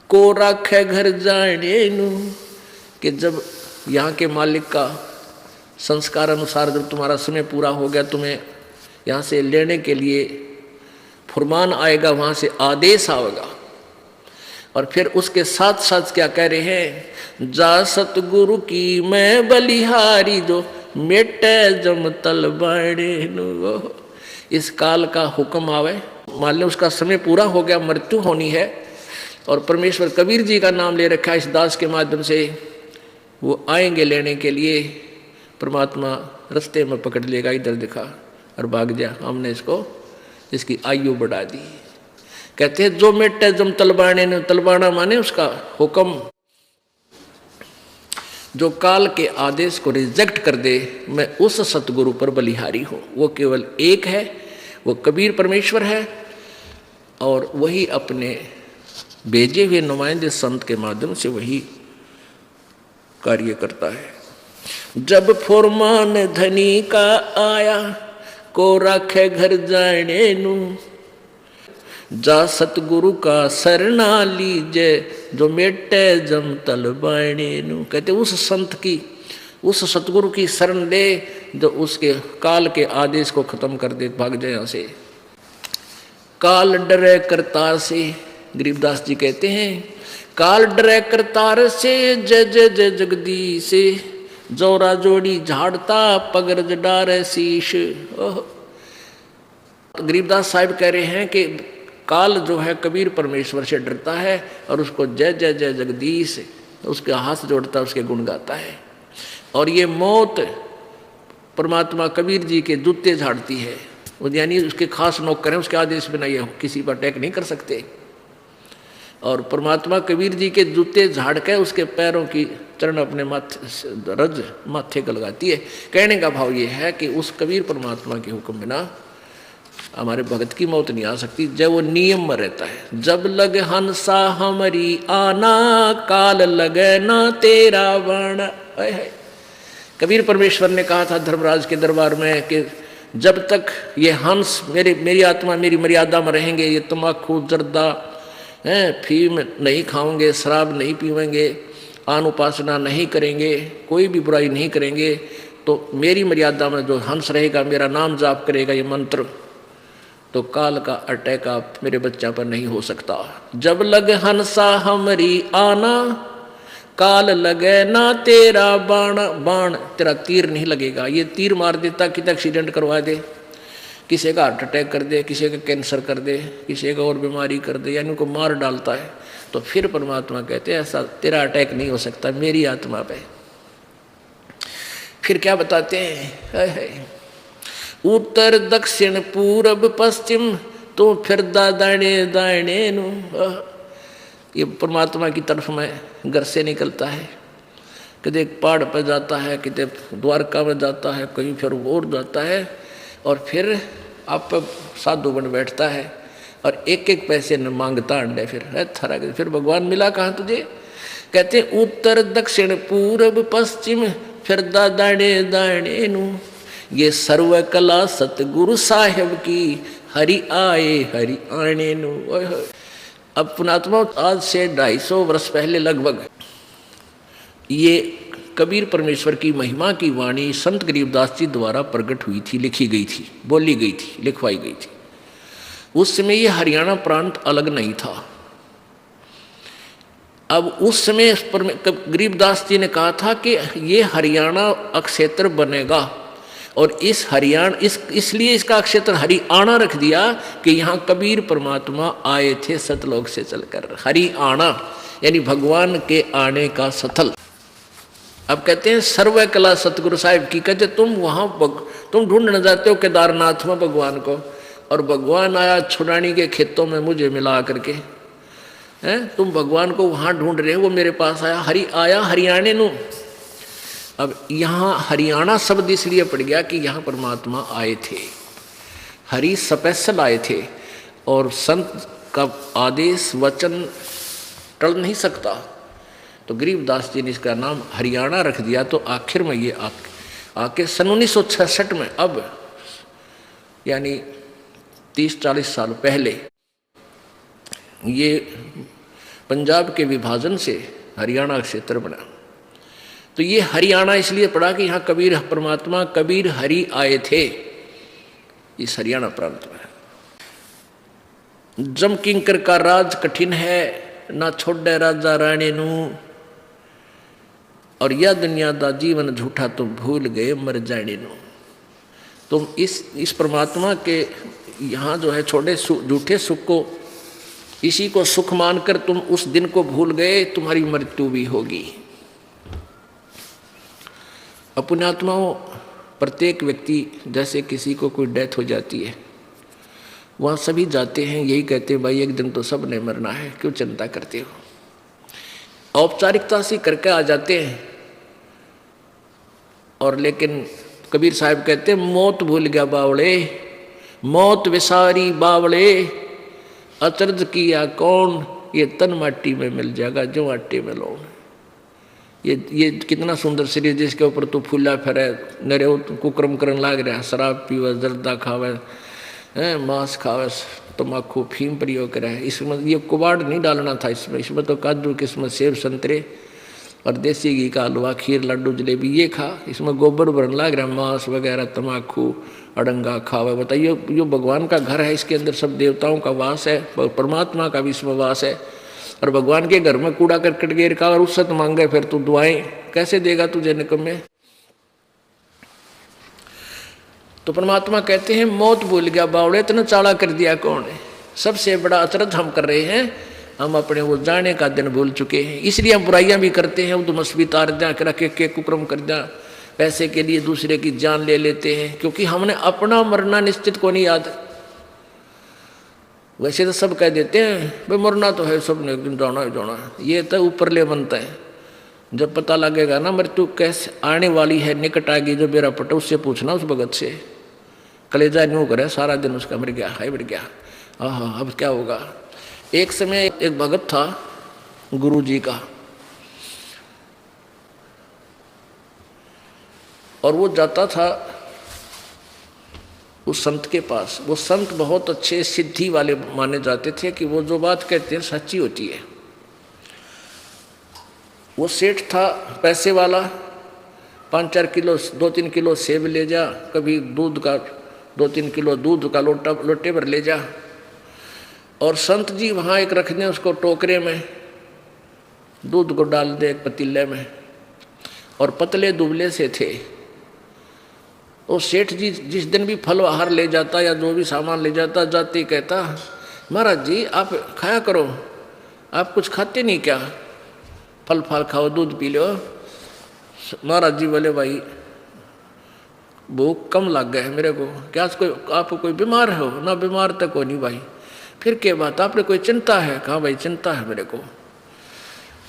को राखे घर जाने नु, कि जब यहाँ के मालिक का संस्कार अनुसार जब तुम्हारा समय पूरा हो गया, तुम्हें यहाँ से लेने के लिए फुरमान आएगा, वहाँ से आदेश आएगा। और फिर उसके साथ साथ क्या कह रहे हैं, जा सतगुरु की मैं बलिहारी जो मेटे जम तलबाड़े नु। इस काल का हुक्म आवे, मान लो उसका समय पूरा हो गया, मृत्यु होनी है, और परमेश्वर कबीर जी का नाम ले रखा है इस दास के माध्यम से, वो आएंगे लेने के लिए। परमात्मा रास्ते में पकड़ लेगा, इधर दिखा और भाग जा, हमने इसको इसकी आयु बढ़ा दी। कहते हैं जो मेटे जम तलबाने ने, तलबाना माने उसका हुक्म, जो काल के आदेश को रिजेक्ट कर दे, मैं उस सतगुरु पर बलिहारी हूँ। वो केवल एक है, वो कबीर परमेश्वर है, और वही अपने भेजे हुए नुमाइंदे संत के माध्यम से वही कार्य करता है। जब फुरमान धनी का आया को राखे घर जाने नु, जा सतगुरु का सरना लीजे जो मेटे जम तलबाने नु। कहते उस संत की, उस सतगुरु की शरण ले जो उसके काल के आदेश को खत्म कर दे, भाग जाए यहाँ से। काल डरे करतार से, गरीबदास जी कहते हैं काल डरे करतार से जय जय जय जगदीश से, जोरा जोड़ी झाड़ता पगरज डारे शीश। गरीबदास साहिब कह रहे हैं कि काल जो है कबीर परमेश्वर से डरता है और उसको जय जय जय जगदीश, उसके हाथ जोड़ता, उसके गुण गाता है। और ये मौत परमात्मा कबीर जी के जूते झाड़ती है, यानी उसके खास नौकर हैं, उसके आदेश बिना ये किसी पर अटैक नहीं कर सकते। और परमात्मा कबीर जी के जूते झाड़ के उसके पैरों की चरण अपने माथे रज माथे को लगाती है। कहने का भाव ये है कि उस कबीर परमात्मा के हुक्म बिना हमारे भगत की मौत नहीं आ सकती, जब वो नियम में रहता है। जब लग हंसा हमारी आना, काल लगे ना तेरा बाणा। कबीर परमेश्वर ने कहा था धर्मराज के दरबार में कि जब तक ये हंस मेरी आत्मा मेरी मर्यादा में रहेंगे, ये तम्बाकू जर्दा फीम नहीं खाओगे, शराब नहीं पीवेंगे, आन उपासना नहीं करेंगे, कोई भी बुराई नहीं करेंगे, तो मेरी मर्यादा में जो हंस रहेगा, मेरा नाम जाप करेगा ये मंत्र, तो काल का अटैक आप मेरे बच्चा पर नहीं हो सकता। जब लग हंसा हमारी आना, काल लगे ना तेरा बाण तेरा तीर नहीं लगेगा। ये तीर मार देता, कितना एक्सीडेंट करवा दे, किसी का हार्ट अटैक कर दे, किसी का कैंसर कर दे, किसी का और बीमारी कर दे, यानी उनको मार डालता है। तो फिर परमात्मा कहते हैं ऐसा तेरा अटैक नहीं हो सकता मेरी आत्मा पे। फिर क्या बताते हैं, उत्तर दक्षिण पूरब पश्चिम तो फिर दाने दाने नु। ये परमात्मा की तरफ में घर से निकलता है, कितने पहाड़ पर जाता है, कितने द्वारका में जाता है, कहीं फिर और जाता है, और फिर आप साधु बन बैठता है और एक एक पैसे न मांगता अंडे। फिर भगवान मिला कहाँ तुझे? कहते उत्तर दक्षिण पूरब पश्चिम फिर दाने दाने नु। ये सर्व कला सतगुरु साहेब की, हरि आए हरि आने नु। अब पुणात्मा आज से 250 वर्ष पहले लगभग ये कबीर परमेश्वर की महिमा की वाणी संत गरीबदास जी द्वारा प्रकट हुई थी, लिखी गई थी, बोली गई थी, लिखवाई गई थी। उस समय ये हरियाणा प्रांत अलग नहीं था। अब उस समय गरीबदास जी ने कहा था कि ये हरियाणा अक्षेत्र बनेगा, और इस हरियाणा इसलिए इसका क्षेत्र हरियाणा रख दिया कि यहाँ कबीर परमात्मा आए थे सतलोक से चलकर। हरियाणा यानी भगवान के आने का स्थल। अब कहते हैं सर्व कला सतगुरु साहिब की। कहते तुम वहाँ तुम ढूंढने जाते हो केदारनाथ में भगवान को, और भगवान आया छुड़ानी के खेतों में मुझे मिला करके, हैं? तुम भगवान को वहाँ ढूंढ रहे हो, वो मेरे पास आया हरियाणे नु। अब यहाँ हरियाणा शब्द इसलिए पड़ गया कि यहाँ परमात्मा आए थे, हरि स्पेशल आए थे, और संत का आदेश वचन टल नहीं सकता। तो गरीबदास जी ने इसका नाम हरियाणा रख दिया। तो आखिर में ये आके सन 1966 में, अब यानी 30-40 साल पहले, ये पंजाब के विभाजन से हरियाणा क्षेत्र बना। तो ये हरियाणा इसलिए पड़ा कि यहाँ कबीर परमात्मा कबीर हरि आए थे, इस हरियाणा प्रांत में। जम किंकर का राज कठिन है, ना छोड़े राजा रानी नू, और यह दुनिया दा जीवन झूठा तुम भूल गए मर जाने नू। तुम इस परमात्मा के यहाँ जो है छोटे झूठे सुख को, इसी को सुख मानकर तुम उस दिन को भूल गए, तुम्हारी मृत्यु भी होगी। पुण्यात्माओं, प्रत्येक व्यक्ति जैसे किसी को कोई डेथ हो जाती है, वहाँ सभी जाते हैं, यही कहते हैं भाई एक दिन तो सब ने मरना है, क्यों चिंता करते हो। औपचारिकता से करके आ जाते हैं, और लेकिन कबीर साहब कहते हैं मौत भूल गया बावड़े, मौत विसारी बावड़े, अचरज किया कौन, ये तन माटी में मिल जाएगा जो आटे में लौन। ये कितना सुंदर शरीर जिसके ऊपर तो फूला फिरे, नरे कुक्रम करन लाग रहा, शराब पीवे, जर्दा खावे, मांस खावे, तम्बाकू फीम प्रयोग करे। इसमें ये कुबाड़ नहीं डालना था, इसमें तो काजू किस्मत सेब संतरे और देसी घी का हलवा खीर लड्डू जलेबी ये खा। इसमें गोबर भरन लाग रहा, मांस वगैरह तम्बाकू अड़ंगा खावे। बताइए, यो भगवान का घर है, इसके अंदर सब देवताओं का वास है, परमात्मा का भी इसमें वास है। और भगवान के घर में कूड़ा करकट गिर का और उससे मांगे फिर तू दुआएं कैसे देगा तुझे निकम्मे। तो परमात्मा कहते हैं मौत भूल गया बावड़े, इतना चाला कर दिया कौन है। सबसे बड़ा अचरज हम कर रहे हैं, हम अपने वो जाने का दिन भूल चुके हैं, इसलिए हम बुराइयां भी करते हैं। तो मस्बी तार जा कर रखे के कुक्रम कर जा, पैसे के लिए दूसरे की जान ले लेते हैं, क्योंकि हमने अपना मरना निश्चित को नहीं याद। वैसे तो सब कह देते हैं भाई मरना तो है, सब ने जाना है जाना है, ये तो ऊपर ले बनता है। जब पता लगेगा ना मृत्यु कैसे आने वाली है, निकट आएगी, जो बेरा पटे उससे पूछना, उस भगत से। कलेजा न्यू करे सारा दिन उसका, मर गया है मर गया, हाँ अब क्या होगा। एक समय एक भगत था गुरु जी का, और वो जाता था उस संत के पास। वो संत बहुत अच्छे सिद्धि वाले माने जाते थे कि वो जो बात कहते हैं सच्ची होती है। वो सेठ था पैसे वाला, 5-4 किलो 2-3 किलो सेब ले जा, कभी दूध का 2-3 किलो दूध का लोटे भर ले जा। और संत जी वहाँ एक रख दें उसको टोकरे में, दूध को डाल दे एक पतीले में, और पतले दुबले से थे। और सेठ जी जिस दिन भी फल आहार ले जाता या जो भी सामान ले जाता, जाते कहता महाराज जी आप खाया करो, आप कुछ खाते नहीं क्या, फल फल खाओ दूध पी लो। महाराज जी बोले भाई भूख कम लग गया है मेरे को, क्या आप कोई बीमार हो ना? बीमार तक हो नहीं भाई। फिर क्या बात, आपने कोई चिंता है? कहाँ भाई चिंता है मेरे को।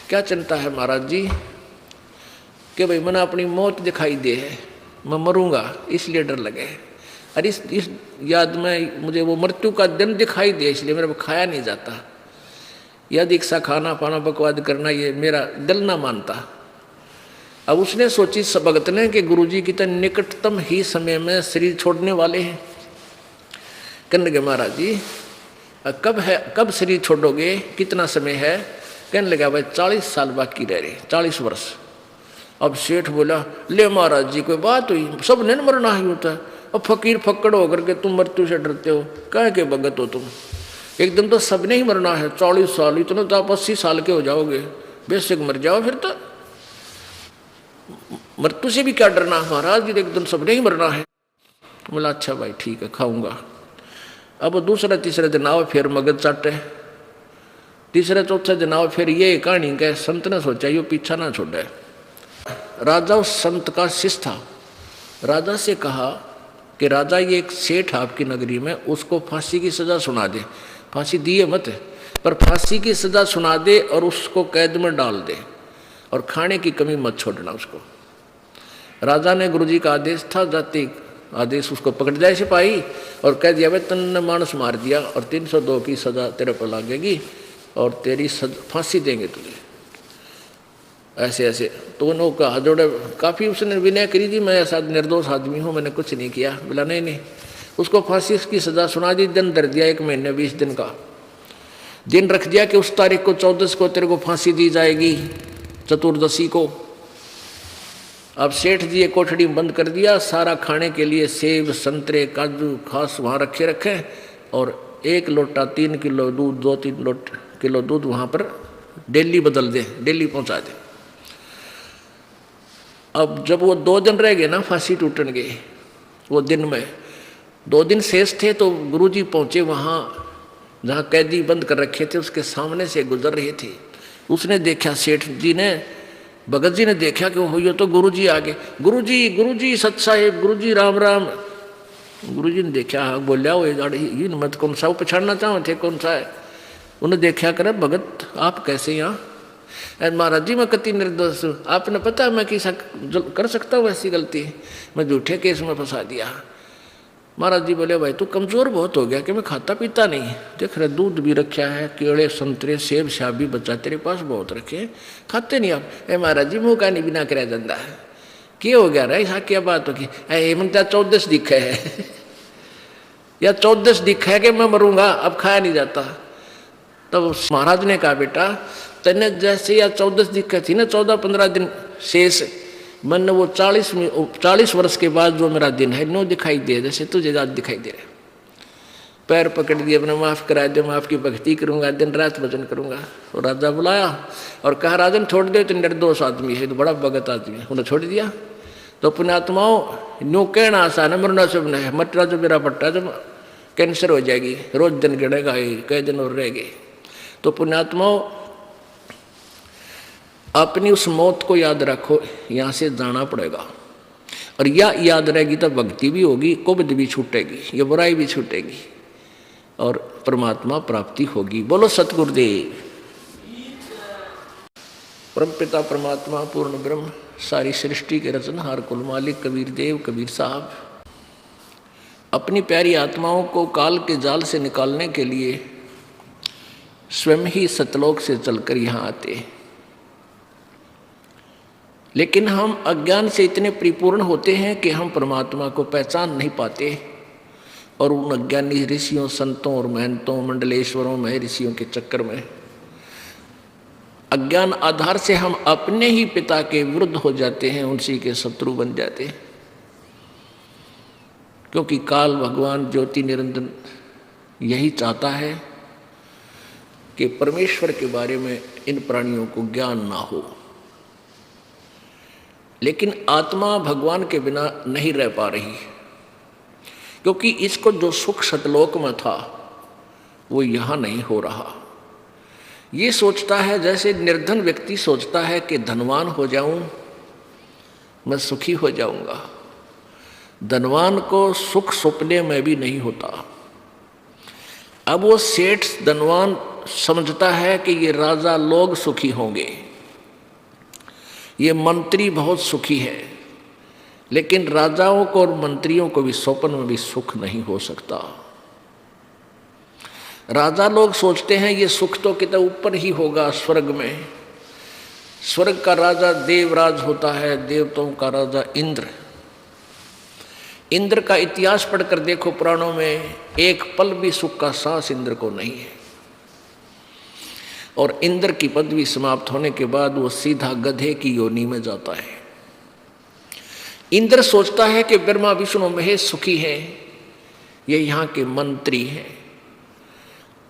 क्या चिंता है महाराज जी? कि भाई मैंने अपनी मौत दिखाई दे है, मैं मरूंगा इसलिए डर लगे। अरे इस याद में मुझे वो मृत्यु का दिन दिखाई दे, इसलिए मेरे को खाया नहीं जाता। यह दीक्षा खाना पाना बकवाद करना ये मेरा दिल ना मानता। अब उसने सोची भगत ने कि गुरुजी की तो निकटतम ही समय में शरीर छोड़ने वाले हैं। कहने लगे महाराज जी कब है, कब शरीर छोड़ोगे, कितना समय है? कहने लगा भाई 40 साल बाकी रह रहे, 40 वर्ष। अब सेठ बोला ले महाराज जी कोई बात हुई, सब ने मरना ही होता है। अब फकीर फक्कड़ होकर के तुम मृत्यु से डरते हो, कह के भगत हो तुम? एक दिन तो सबने ही मरना है, 40 साल, इतना तो आप 80 साल के हो जाओगे, बेशक मर जाओ फिर तो, मृत्यु से भी क्या डरना महाराज जी, एक दिन सबने ही मरना है। बोला अच्छा भाई ठीक है खाऊंगा। अब दूसरा तीसरा दिन आओ फिर मगज चाटे, तीसरे चौथे दिन आओ फिर ये कहानी कह। संत ने सोचा यो पीछा ना छोड़े। राजा उस संत का शिष्य था, राजा से कहा कि राजा ये एक सेठ आपकी नगरी में, उसको फांसी की सजा सुना दे, फांसी दिए मत पर फांसी की सजा सुना दे और उसको कैद में डाल दे और खाने की कमी मत छोड़ना उसको। राजा ने गुरुजी का आदेश था, जाति आदेश, उसको पकड़ जाए सिपाही और कह दिया भाई तुमने मानस मार दिया और 302 की सजा तेरे पर लगेगी और तेरी फांसी देंगे तुझे। ऐसे ऐसे तो उन्होंने कहा जोड़े, काफ़ी उसने विनय करी थी, मैं ऐसा निर्दोष आदमी हूँ, मैंने कुछ नहीं किया। बोला नहीं नहीं, उसको फांसी की सजा सुना दी, दिन दर दिया 1 महीने 20 दिन का दिन रख दिया कि उस तारीख को 14 को तेरे को फांसी दी जाएगी, चतुर्दशी को। अब सेठ जी एक कोठड़ी बंद कर दिया, सारा खाने के लिए सेब संतरे काजू खास वहाँ रखे और 1 लोटा 3 किलो दूध, 2-3 किलो दूध वहाँ पर डेली बदल दे, डेली पहुँचा दे। अब जब वो 2 दिन रह गए ना फांसी टूटन गए, वो दिन में 2 दिन शेष थे, तो गुरुजी पहुँचे वहाँ जहाँ कैदी बंद कर रखे थे, उसके सामने से गुजर रहे थे। उसने देखा, सेठ जी ने, भगत जी ने देखा कि वो यो तो गुरुजी आ गए। गुरुजी सत साहेब, गुरुजी राम राम। गुरुजी ने देखा, बोलिया वो ये मत कौन सा, वो पछाड़ना चाहो थे कौन सा है। उन्हें देखा करे भगत आप कैसे यहाँ? महाराज जी मैं कति निर्दोष हूँ, आपने पता है मैं किसा कर सकता हूँ ऐसी गलती, मैं झूठे केस में फंसा दिया। महाराज जी बोले भाई तू कमज़ोर बहुत हो गया कि मैं खाता पीता नहीं, देख रहे दूध भी रखा है, केले संतरे सेब शाब भी बच्चा तेरे पास बहुत रखे, खाते नहीं आप। महाराज जी मुँह का नहीं बिना कराया धंधा है, क्या हो गया रहा क्या बात होगी? मनता 14 दिखा है या 14 दिखा है कि मैं मरूंगा, अब खाया नहीं जाता। तब महाराज ने कहा बेटा तेने जैसे या 14 दिक्कत थी ना, 14-15 दिन शेष, मन वो 40 वर्ष के बाद जो मेरा दिन है नो दिखाई दे, जैसे तुझे आज दिखाई दे रहा। पैर पकड़ दिए, अपने माफ़ करा दे, मैं आपकी भक्ति करूंगा, दिन रात भजन करूंगा। और राजा बुलाया और कहा राजन छोड़ दे, तो निर्दोष आदमी है, तो बड़ा भगत आदमी है। उन्हें छोड़ दिया। तो पुण्यात्माओं नो कहना आसान है, मरना सब है, मटरा जो मेरा पट्टा जब कैंसर हो जाएगी, रोज दिन गिड़ेगा, कई दिन और रह गए। तो पुण्यात्माओं अपनी उस मौत को याद रखो, यहाँ से जाना पड़ेगा, और यह याद रहेगी तो भक्ति भी होगी, कुबद भी छूटेगी, ये बुराई भी छूटेगी और परमात्मा प्राप्ति होगी। बोलो सतगुरुदेव। परमपिता परमात्मा पूर्ण ब्रह्म सारी सृष्टि के रचनहार कुल मालिक कबीर देव कबीर साहब अपनी प्यारी आत्माओं को काल के जाल से निकालने के लिए स्वयं ही सतलोक से चलकर यहाँ आते हैं। लेकिन हम अज्ञान से इतने परिपूर्ण होते हैं कि हम परमात्मा को पहचान नहीं पाते, और उन अज्ञानी ऋषियों संतों और महंतों मंडलेश्वरों में ऋषियों के चक्कर में अज्ञान आधार से हम अपने ही पिता के विरुद्ध हो जाते हैं, उनसी के शत्रु बन जाते हैं। क्योंकि काल भगवान ज्योति निरंजन यही चाहता है कि परमेश्वर के बारे में इन प्राणियों को ज्ञान ना हो। लेकिन आत्मा भगवान के बिना नहीं रह पा रही, क्योंकि इसको जो सुख सतलोक में था वो यहाँ नहीं हो रहा। ये सोचता है, जैसे निर्धन व्यक्ति सोचता है कि धनवान हो जाऊं, मैं सुखी हो जाऊंगा। धनवान को सुख सपने में भी नहीं होता। अब वो सेठ धनवान समझता है कि ये राजा लोग सुखी होंगे, ये मंत्री बहुत सुखी है, लेकिन राजाओं को और मंत्रियों को भी स्वप्न में भी सुख नहीं हो सकता। राजा लोग सोचते हैं ये सुख तो कितना ऊपर ही होगा स्वर्ग में, स्वर्ग का राजा देवराज होता है, देवताओं का राजा इंद्र। इंद्र का इतिहास पढ़कर देखो पुराणों में, एक पल भी सुख का सांस इंद्र को नहीं है। और इंद्र की पदवी समाप्त होने के बाद वो सीधा गधे की योनि में जाता है। इंद्र सोचता है कि ब्रह्मा विष्णु महेश सुखी हैं, ये यहाँ के मंत्री हैं।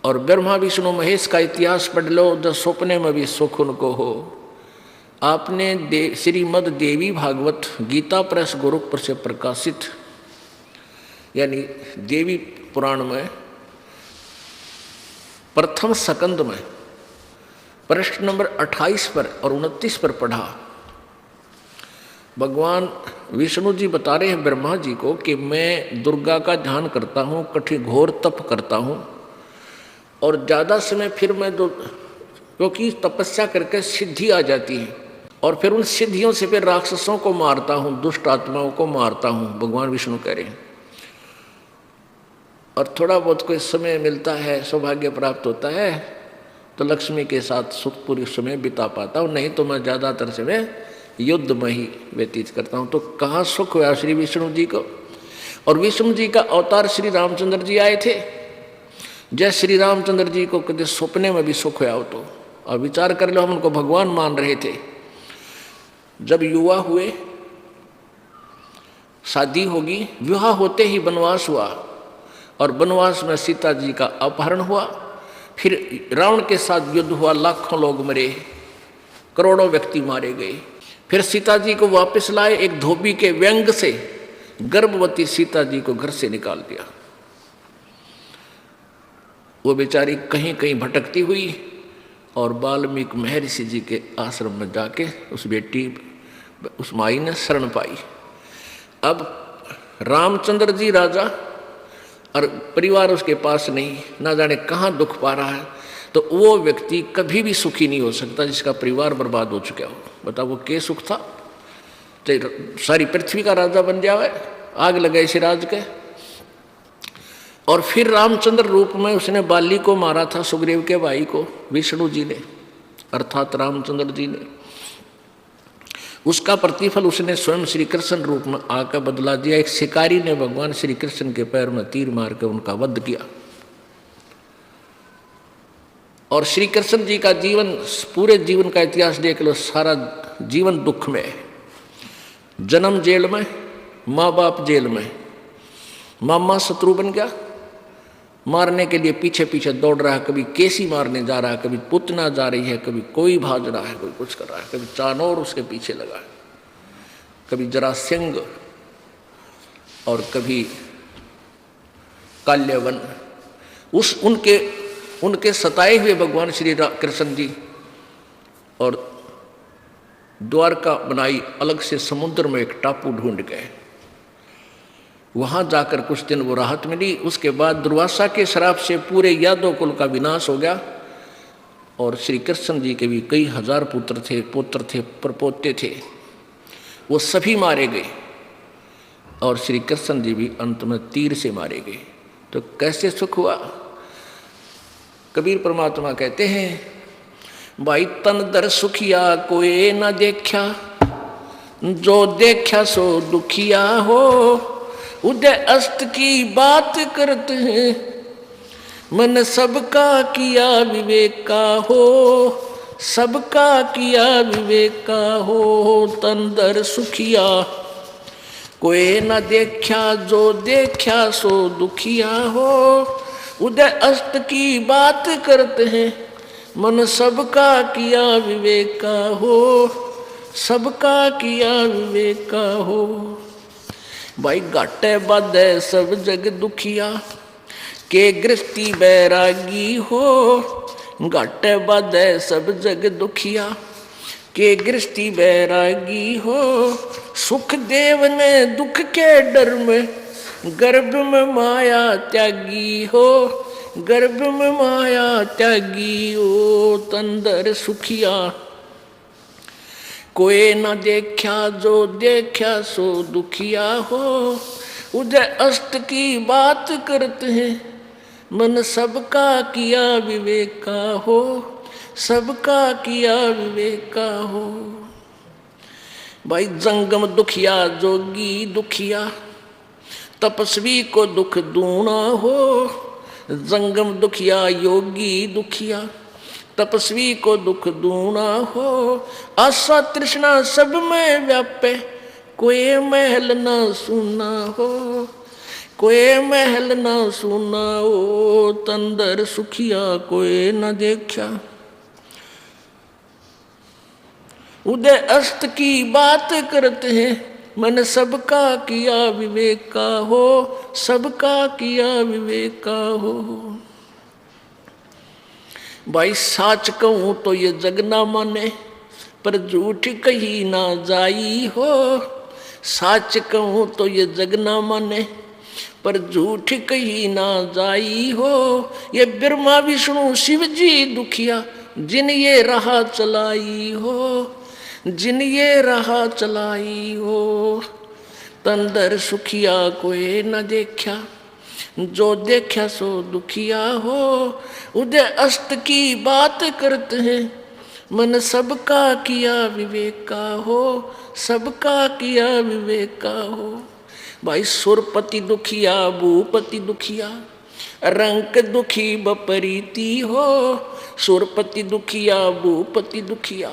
और ब्रह्मा विष्णु महेश का इतिहास पढ़ लो, जो सपने में भी सुख उनको हो। आपने श्रीमद् देवी भागवत गीता प्रेस गोरखपुर से प्रकाशित यानी देवी पुराण में प्रथम स्कंद में पृष्ठ नंबर 28 पर और 29 पर पढ़ा। भगवान विष्णु जी बता रहे हैं ब्रह्मा जी को कि मैं दुर्गा का ध्यान करता हूँ, कठिन घोर तप करता हूँ, और ज़्यादा समय फिर मैं क्योंकि तपस्या करके सिद्धि आ जाती है, और फिर उन सिद्धियों से फिर राक्षसों को मारता हूँ, दुष्ट आत्माओं को मारता हूँ, भगवान विष्णु कह रहे हैं। और थोड़ा बहुत कोई समय मिलता है, सौभाग्य प्राप्त होता है, तो लक्ष्मी के साथ सुखपूर्वक समय बिता पाता हूँ, नहीं तो मैं ज़्यादातर समय युद्ध में ही व्यतीत करता हूँ। तो कहाँ सुख हुआ श्री विष्णु जी को। और विष्णु जी का अवतार श्री रामचंद्र जी आए थे। जय श्री रामचंद्र जी को कभी सपने में भी सुख हुआ हो तो, और विचार कर लो, हम उनको भगवान मान रहे थे। जब युवा हुए, शादी होगी, विवाह होते ही वनवास हुआ, और वनवास में सीता जी का अपहरण हुआ। फिर रावण के साथ युद्ध हुआ, लाखों लोग मरे, करोड़ों व्यक्ति मारे गए। फिर सीता जी को वापस लाए, एक धोबी के व्यंग से गर्भवती सीता जी को घर से निकाल दिया। वो बेचारी कहीं कहीं भटकती हुई, और वाल्मीकि महर्षि जी के आश्रम में जाके उस बेटी, उस माई ने शरण पाई। अब रामचंद्र जी राजा और परिवार उसके पास नहीं, ना जाने कहाँ दुख पा रहा है, तो वो व्यक्ति कभी भी सुखी नहीं हो सकता जिसका परिवार बर्बाद हो चुका हो। बताओ वो क्या सुख था। चाहे सारी पृथ्वी का राजा बन जाए, आग लगे इस राज के। और फिर रामचंद्र रूप में उसने बाली को मारा था, सुग्रीव के भाई को, विष्णु जी ने अर्थात रामचंद्र जी ने। उसका प्रतिफल उसने स्वयं श्री कृष्ण रूप में आकर बदला दिया। एक शिकारी ने भगवान श्री कृष्ण के पैर में तीर मार के उनका वध किया। और श्री कृष्ण जी का जीवन, पूरे जीवन का इतिहास देख लो, सारा जीवन दुख में है। जन्म जेल में, माँ बाप जेल में, मामा शत्रु बन गया, मारने के लिए पीछे पीछे दौड़ रहा है, कभी केसी मारने जा रहा है, कभी पुतना जा रही है, कभी कोई भाग रहा है, कोई कुछ कर रहा है, कभी चानौर उसके पीछे लगा है, कभी जरासिंह और कभी काल्यवन। उनके सताए हुए भगवान श्री कृष्ण जी और द्वारका बनाई, अलग से समुद्र में एक टापू ढूंढ गए। वहां जाकर कुछ दिन वो राहत मिली। उसके बाद दुर्वासा के श्राप से पूरे यादव कुल का विनाश हो गया। और श्री कृष्ण जी के भी कई हजार पुत्र थे, प्रपोते थे, वो सभी मारे गए। और श्री कृष्ण जी भी अंत में तीर से मारे गए। तो कैसे सुख हुआ। कबीर परमात्मा कहते हैं, भाई तन दर सुखिया कोई न देखा, जो देखा सो दुखिया हो। उदय अस्त की बात करते हैं, मन सबका किया विवेक का हो, सबका किया विवेक का हो। तन दर सुखिया कोई न देखा, जो देखा सो दुखिया हो। उदय अस्त की बात करते हैं, मन सबका किया विवेक का हो, सबका किया विवेक का हो। भाई घाटे बाधे सब जग दुखिया, के गृहस्थी बैरागी हो। घाटे बाधे सब जग दुखिया, के गृहस्थी बैरागी हो। सुख देव ने दुख के डर में, गर्भ में माया त्यागी हो। गर्भ में माया त्यागी हो। तंदर सुखिया कोई न देखा, जो देखा सो दुखिया हो। उदय अस्त की बात करते हैं, मन सबका किया विवेक का हो। सबका किया विवेका हो। भाई जंगम दुखिया जोगी दुखिया, तपस्वी को दुख दूना हो। जंगम दुखिया योगी दुखिया, तपस्वी को दुख दूना हो। आशा तृष्णा सब में व्यापे, कोई महल ना सुना हो। कोई महल ना सुना हो, तंदर सुखिया कोई न देखा। उदय अस्त की बात करते हैं, मन सबका किया विवेका हो। सबका किया विवेका हो। भाई साच कहूं तो ये जग ना माने, पर झूठ कही ना जाई हो। साच कहूं तो ये जग ना माने, पर झूठ कही ना जाई हो। ये ब्रह्मा विष्णु शिव जी दुखिया, जिन ये राह चलाई हो। जिन ये राह चलाई हो, तंदर सुखिया कोई न देखा। जो देखा सो दुखिया हो। उदय अस्त की बात करते हैं, मन सबका किया विवेका हो। सबका किया विवेका हो। भाई सुरपति दुखिया भूपति दुखिया, रंक दुखी बपरीति हो। सुरपति दुखिया भूपति दुखिया,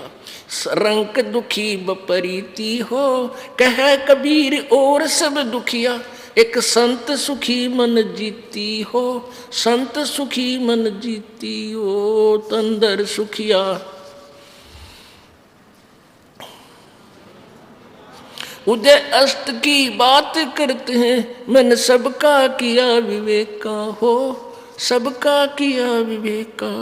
रंक दुखी बपरीति हो। कह कबीर और सब दुखिया, एक संत सुखी मन जीती हो। संत सुखी मन जीती हो, तंदर सुखिया। उदय अस्त की बात करते हैं, मन सबका किया विवेका हो। सबका किया विवेका।